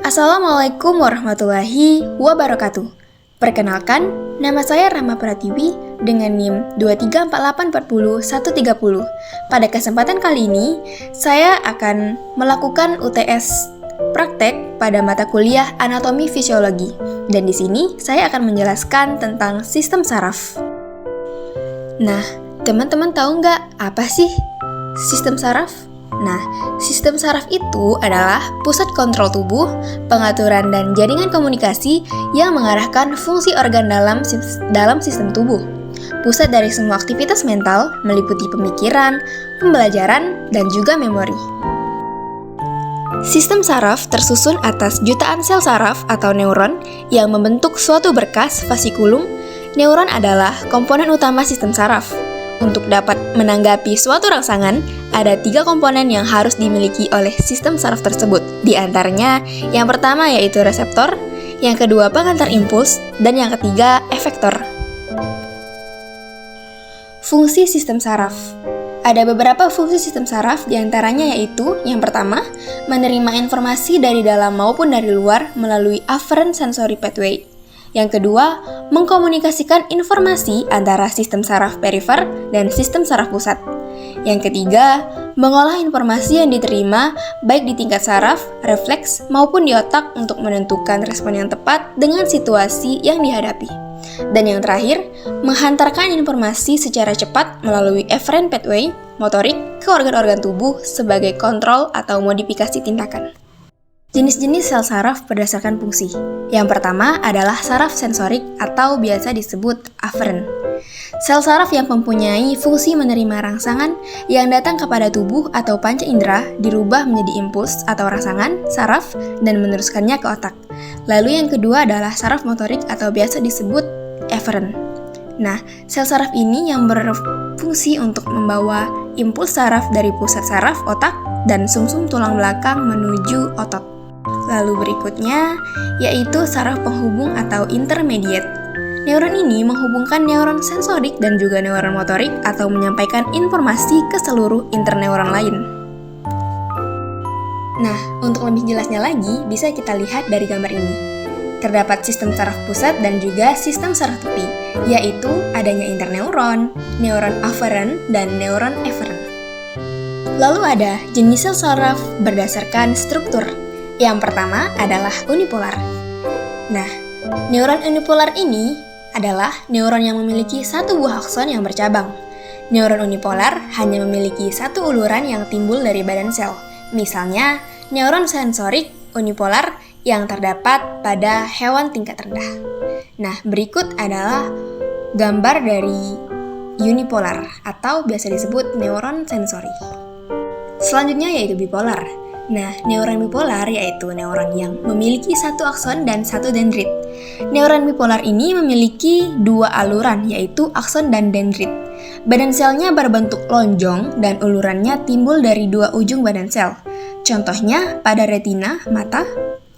Assalamualaikum warahmatullahi wabarakatuh. Perkenalkan, nama saya Rahma Pratiwi dengan NIM 234840130. Pada kesempatan kali ini, saya akan melakukan UTS praktek pada mata kuliah Anatomi Fisiologi. Dan di sini saya akan menjelaskan tentang sistem saraf. Nah, teman-teman tahu nggak apa sih sistem saraf? Nah, sistem saraf itu adalah pusat kontrol tubuh, pengaturan dan jaringan komunikasi yang mengarahkan fungsi organ dalam sistem tubuh. Pusat dari semua aktivitas mental meliputi pemikiran, pembelajaran, dan juga memori. Sistem saraf tersusun atas jutaan sel saraf atau neuron yang membentuk suatu berkas fasikulum. Neuron adalah komponen utama sistem saraf. Untuk dapat menanggapi suatu rangsangan, ada 3 komponen yang harus dimiliki oleh sistem saraf tersebut. Di antaranya, yang pertama yaitu reseptor, yang kedua pengantar impuls, dan yang ketiga efektor. Fungsi sistem saraf. Ada beberapa fungsi sistem saraf, di antaranya yaitu, yang pertama, menerima informasi dari dalam maupun dari luar melalui afferent sensory pathway. Yang kedua, mengkomunikasikan informasi antara sistem saraf perifer dan sistem saraf pusat. Yang ketiga, mengolah informasi yang diterima baik di tingkat saraf, refleks, maupun di otak untuk menentukan respon yang tepat dengan situasi yang dihadapi. Dan yang terakhir, menghantarkan informasi secara cepat melalui efferent pathway, motorik, ke organ-organ tubuh sebagai kontrol atau modifikasi tindakan. Jenis-jenis sel saraf berdasarkan fungsi. Yang pertama adalah saraf sensorik atau biasa disebut afferent. Sel saraf yang mempunyai fungsi menerima rangsangan yang datang kepada tubuh atau panca indera dirubah menjadi impuls atau rangsangan saraf dan meneruskannya ke otak. Lalu yang kedua adalah saraf motorik atau biasa disebut efferent. Nah, sel saraf ini yang berfungsi untuk membawa impuls saraf dari pusat saraf otak dan sumsum tulang belakang menuju otot. Lalu berikutnya, yaitu saraf penghubung atau intermediate. Neuron ini menghubungkan neuron sensorik dan juga neuron motorik atau menyampaikan informasi ke seluruh interneuron lain. Nah, untuk lebih jelasnya lagi, bisa kita lihat dari gambar ini. Terdapat sistem saraf pusat dan juga sistem saraf tepi, yaitu adanya interneuron, neuron afferent, dan neuron efferent. Lalu ada jenis sel saraf berdasarkan struktur. Yang pertama adalah unipolar. Nah, neuron unipolar ini adalah neuron yang memiliki satu buah akson yang bercabang. Neuron unipolar hanya memiliki satu uluran yang timbul dari badan sel. Misalnya, neuron sensorik unipolar yang terdapat pada hewan tingkat rendah. Nah, berikut adalah gambar dari unipolar atau biasa disebut neuron sensori. Selanjutnya yaitu bipolar. Nah, neuron bipolar yaitu neuron yang memiliki satu akson dan satu dendrit. Neuron bipolar ini memiliki 2 aluran yaitu akson dan dendrit. Badan selnya berbentuk lonjong dan ulurannya timbul dari 2 ujung badan sel. Contohnya pada retina, mata,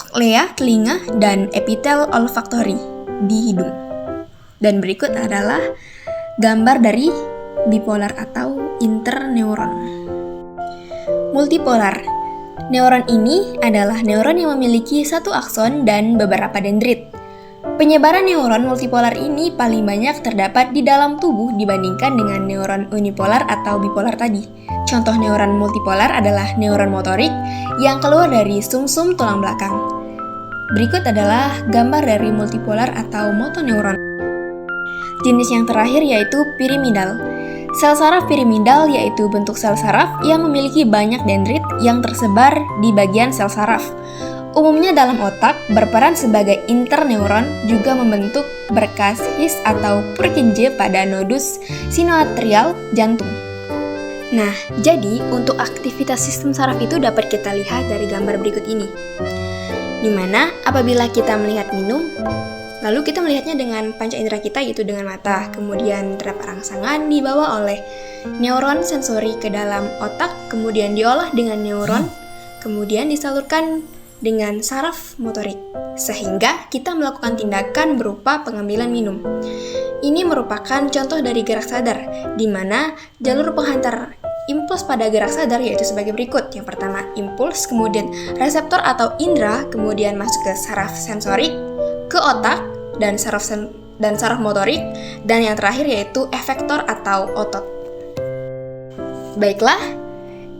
koklea, telinga, dan epitel olfaktori di hidung. Dan berikut adalah gambar dari bipolar atau interneuron. Multipolar. Neuron ini adalah neuron yang memiliki satu akson dan beberapa dendrit. Penyebaran neuron multipolar ini paling banyak terdapat di dalam tubuh dibandingkan dengan neuron unipolar atau bipolar tadi. Contoh neuron multipolar adalah neuron motorik yang keluar dari sumsum tulang belakang. Berikut adalah gambar dari multipolar atau motoneuron. Jenis yang terakhir yaitu piramidal. Sel saraf piramidal yaitu bentuk sel saraf yang memiliki banyak dendrit yang tersebar di bagian sel saraf. Umumnya dalam otak, berperan sebagai interneuron, juga membentuk berkas His atau Purkinje pada nodus sinoatrial jantung. Nah, jadi untuk aktivitas sistem saraf itu dapat kita lihat dari gambar berikut ini. Di mana apabila kita melihat minum, lalu kita melihatnya dengan panca indera kita yaitu dengan mata. Kemudian terdapat rangsangan dibawa oleh neuron sensori ke dalam otak, kemudian diolah dengan neuron, kemudian disalurkan dengan saraf motorik. Sehingga kita melakukan tindakan berupa pengambilan minum. Ini merupakan contoh dari gerak sadar, di mana jalur penghantar impuls pada gerak sadar yaitu sebagai berikut. Yang pertama impuls, kemudian reseptor atau indera, kemudian masuk ke saraf sensorik, ke otak, dan saraf motorik, dan yang terakhir yaitu efektor atau otot. Baiklah,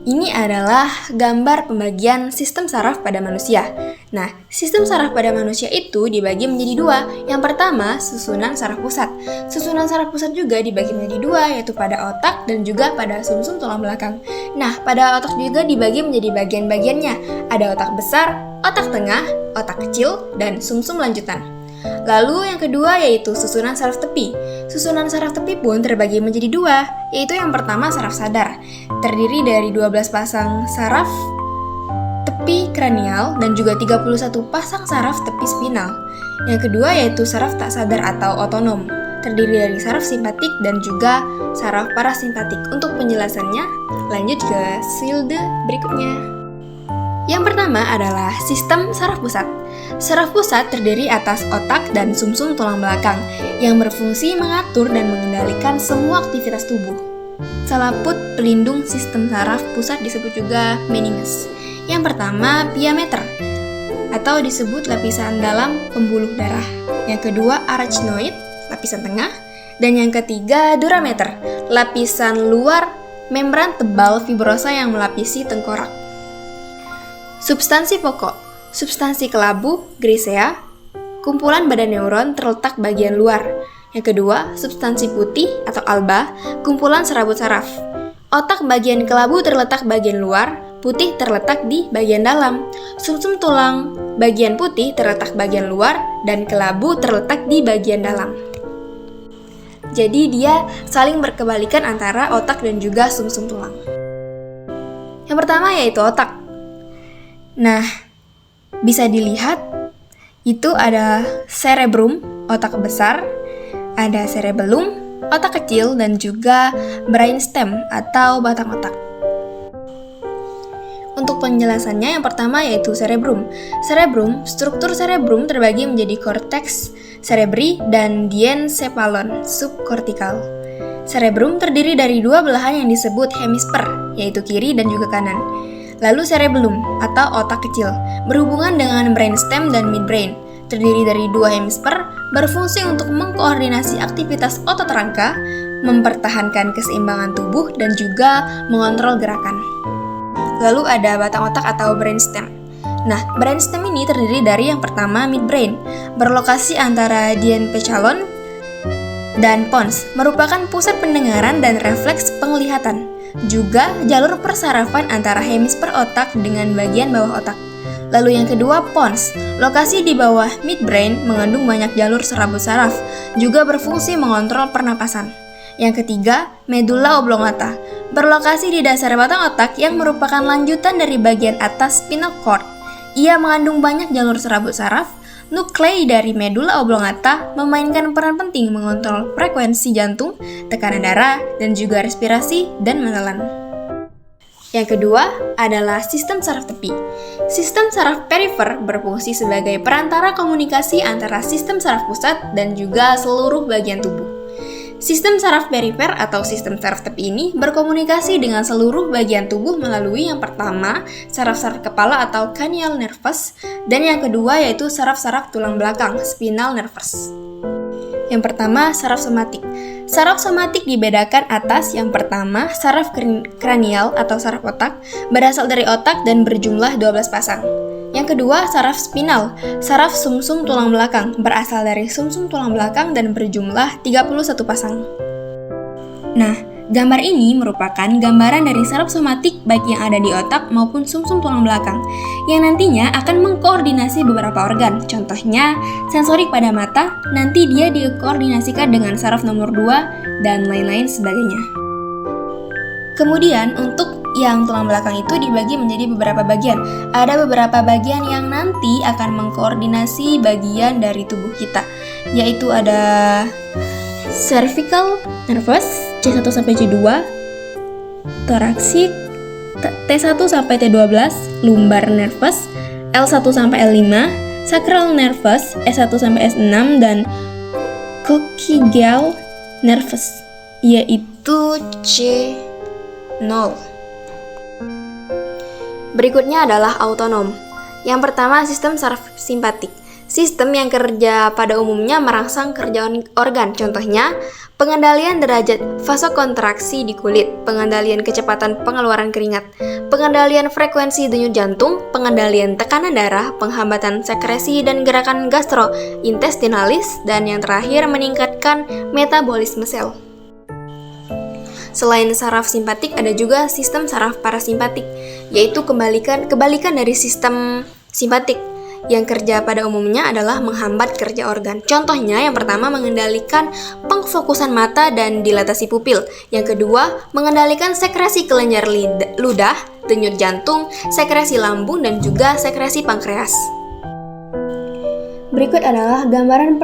ini adalah gambar pembagian sistem saraf pada manusia. Nah, sistem saraf pada manusia itu dibagi menjadi dua. Yang pertama, susunan saraf pusat. Susunan saraf pusat juga dibagi menjadi dua, yaitu pada otak dan juga pada sumsum tulang belakang. Nah, pada otak juga dibagi menjadi bagian-bagiannya. Ada otak besar, otak tengah, otak kecil, dan sumsum lanjutan. Lalu yang kedua yaitu susunan saraf tepi. Susunan saraf tepi pun terbagi menjadi dua, yaitu yang pertama saraf sadar, terdiri dari 12 pasang saraf tepi kranial dan juga 31 pasang saraf tepi spinal. Yang kedua yaitu saraf tak sadar atau otonom, terdiri dari saraf simpatik dan juga saraf parasimpatik. Untuk penjelasannya, lanjut ke slide berikutnya. Yang pertama adalah sistem saraf pusat. Saraf pusat terdiri atas otak dan sumsum tulang belakang yang berfungsi mengatur dan mengendalikan semua aktivitas tubuh. Selaput pelindung sistem saraf pusat disebut juga meninges. Yang pertama, piameter atau disebut lapisan dalam pembuluh darah. Yang kedua, arachnoid, lapisan tengah. Dan yang ketiga, durameter, lapisan luar membran tebal fibrosa yang melapisi tengkorak. Substansi pokok. Substansi kelabu, grisea, kumpulan badan neuron terletak bagian luar. Yang kedua, substansi putih atau alba, kumpulan serabut saraf. Otak bagian kelabu terletak bagian luar, putih terletak di bagian dalam. Sumsum tulang bagian putih terletak bagian luar, dan kelabu terletak di bagian dalam. Jadi dia saling berkebalikan antara otak dan juga sumsum tulang. Yang pertama yaitu otak. Nah, bisa dilihat itu ada cerebrum, otak besar, ada cerebellum, otak kecil, dan juga brainstem atau batang otak. Untuk penjelasannya yang pertama yaitu cerebrum. Struktur cerebrum terbagi menjadi cortex cerebri dan diencephalon subkortikal. Cerebrum terdiri dari dua belahan yang disebut hemisfer, yaitu kiri dan juga kanan. Lalu cerebellum atau otak kecil berhubungan dengan brainstem dan midbrain, terdiri dari dua hemisfer, berfungsi untuk mengkoordinasi aktivitas otot rangka, mempertahankan keseimbangan tubuh, dan juga mengontrol gerakan. Lalu ada batang otak atau brainstem. Nah, brainstem ini terdiri dari yang pertama midbrain, berlokasi antara diencephalon dan pons, merupakan pusat pendengaran dan refleks penglihatan. Juga jalur persarafan antara hemisfer otak dengan bagian bawah otak. Lalu yang kedua, pons. Lokasi di bawah midbrain mengandung banyak jalur serabut saraf, juga berfungsi mengontrol pernapasan. Yang ketiga, medulla oblongata. Berlokasi di dasar batang otak yang merupakan lanjutan dari bagian atas spinal cord. Ia mengandung banyak jalur serabut saraf. Nuklei dari medulla oblongata memainkan peran penting mengontrol frekuensi jantung, tekanan darah, dan juga respirasi dan menelan. Yang kedua adalah sistem saraf tepi. Sistem saraf perifer berfungsi sebagai perantara komunikasi antara sistem saraf pusat dan juga seluruh bagian tubuh. Sistem saraf perifer atau sistem saraf tepi ini berkomunikasi dengan seluruh bagian tubuh melalui yang pertama, saraf-saraf kepala atau cranial nervous, dan yang kedua yaitu saraf-saraf tulang belakang, spinal nervous. Yang pertama, saraf somatik. Saraf somatik dibedakan atas yang pertama, saraf kranial atau saraf otak, berasal dari otak dan berjumlah 12 pasang. Yang kedua, saraf spinal, saraf sumsum tulang belakang, berasal dari sumsum tulang belakang dan berjumlah 31 pasang. Nah, gambar ini merupakan gambaran dari saraf somatik baik yang ada di otak maupun sumsum tulang belakang, yang nantinya akan mengkoordinasi beberapa organ. Contohnya, sensorik pada mata, nanti dia dikoordinasikan dengan saraf nomor 2, dan lain-lain sebagainya. Kemudian, untuk yang tulang belakang itu dibagi menjadi beberapa bagian. Ada beberapa bagian yang nanti akan mengkoordinasi bagian dari tubuh kita, yaitu ada cervical nervous, C1 sampai C2, thoracic, T1 sampai T12, lumbar nervous, L1 sampai L5, sacral nervous, S1 sampai S6, dan coccygeal nervous, yaitu C6 0. Berikutnya adalah autonom. Yang pertama, sistem saraf simpatik. Sistem yang kerja pada umumnya merangsang kerja organ. Contohnya, pengendalian derajat vasokontraksi di kulit, pengendalian kecepatan pengeluaran keringat, pengendalian frekuensi denyut jantung, pengendalian tekanan darah, penghambatan sekresi dan gerakan gastrointestinalis, dan yang terakhir meningkatkan metabolisme sel. Selain saraf simpatik, ada juga sistem saraf parasimpatik, yaitu kebalikan dari sistem simpatik, yang kerja pada umumnya adalah menghambat kerja organ. Contohnya, yang pertama mengendalikan pengfokusan mata dan dilatasi pupil. Yang kedua, mengendalikan sekresi kelenjar ludah, denyut jantung, sekresi lambung, dan juga sekresi pankreas. Berikut adalah gambaran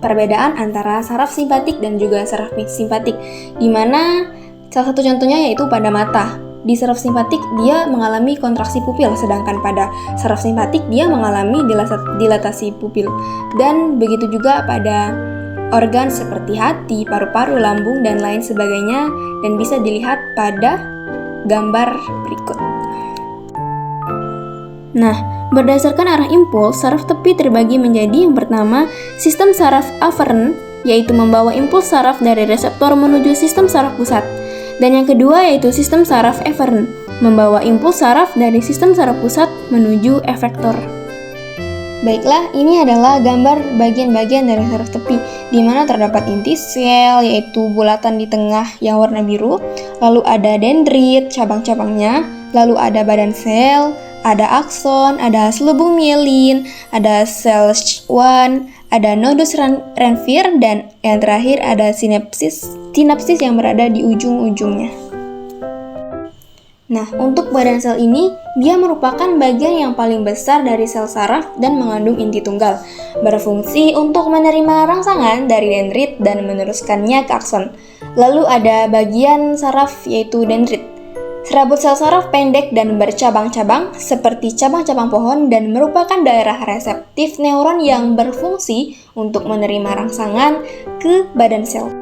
perbedaan antara saraf simpatik dan juga saraf simpatik, di mana salah satu contohnya yaitu pada mata. Di saraf simpatik dia mengalami kontraksi pupil, sedangkan pada saraf simpatik dia mengalami dilatasi pupil. Dan begitu juga pada organ seperti hati, paru-paru, lambung, dan lain sebagainya, dan bisa dilihat pada gambar berikut. Nah, berdasarkan arah impuls, saraf tepi terbagi menjadi yang pertama, sistem saraf aferen, yaitu membawa impuls saraf dari reseptor menuju sistem saraf pusat. Dan yang kedua yaitu sistem saraf eferen, membawa impuls saraf dari sistem saraf pusat menuju efektor. Baiklah, ini adalah gambar bagian-bagian dari saraf tepi, di mana terdapat inti sel, yaitu bulatan di tengah yang warna biru, lalu ada dendrit, cabang-cabangnya, lalu ada badan sel, ada akson, ada selubung mielin, ada sel Schwann, ada nodus Ranvier, dan yang terakhir ada sinapsis yang berada di ujung-ujungnya. Nah, untuk badan sel ini, dia merupakan bagian yang paling besar dari sel saraf dan mengandung inti tunggal, berfungsi untuk menerima rangsangan dari dendrit dan meneruskannya ke akson. Lalu ada bagian saraf yaitu dendrit. Serabut sel saraf pendek dan bercabang-cabang seperti cabang-cabang pohon dan merupakan daerah reseptif neuron yang berfungsi untuk menerima rangsangan ke badan sel.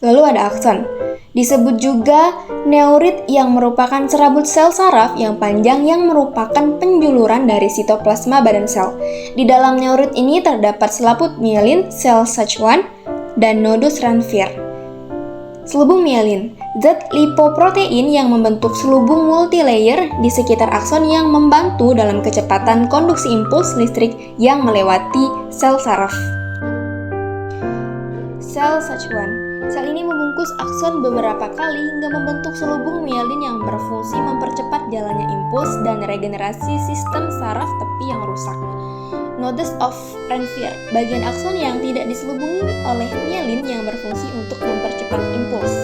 Lalu ada akson. Disebut juga neurit yang merupakan serabut sel saraf yang panjang yang merupakan penjuluran dari sitoplasma badan sel. Di dalam neurit ini terdapat selaput mielin, sel Schwann, dan nodus Ranvier. Selubung mielin, zat lipoprotein yang membentuk selubung multilayer di sekitar akson yang membantu dalam kecepatan konduksi impuls listrik yang melewati sel saraf. Sel Schwann. Sel ini membungkus akson beberapa kali hingga membentuk selubung mielin yang berfungsi mempercepat jalannya impuls dan regenerasi sistem saraf tepi yang rusak. Nodus of Ranvier, bagian akson yang tidak diselubungi oleh mielin yang berfungsi untuk mempercepat impuls.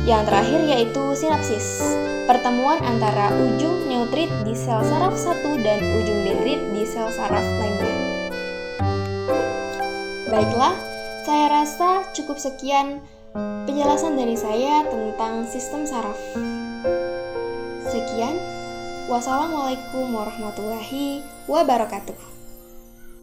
Yang terakhir yaitu sinapsis, pertemuan antara ujung neutrit di sel saraf satu dan ujung dendrit di sel saraf lainnya. Baiklah, saya rasa cukup sekian penjelasan dari saya tentang sistem saraf. Sekian, wassalamualaikum warahmatullahi wabarakatuh.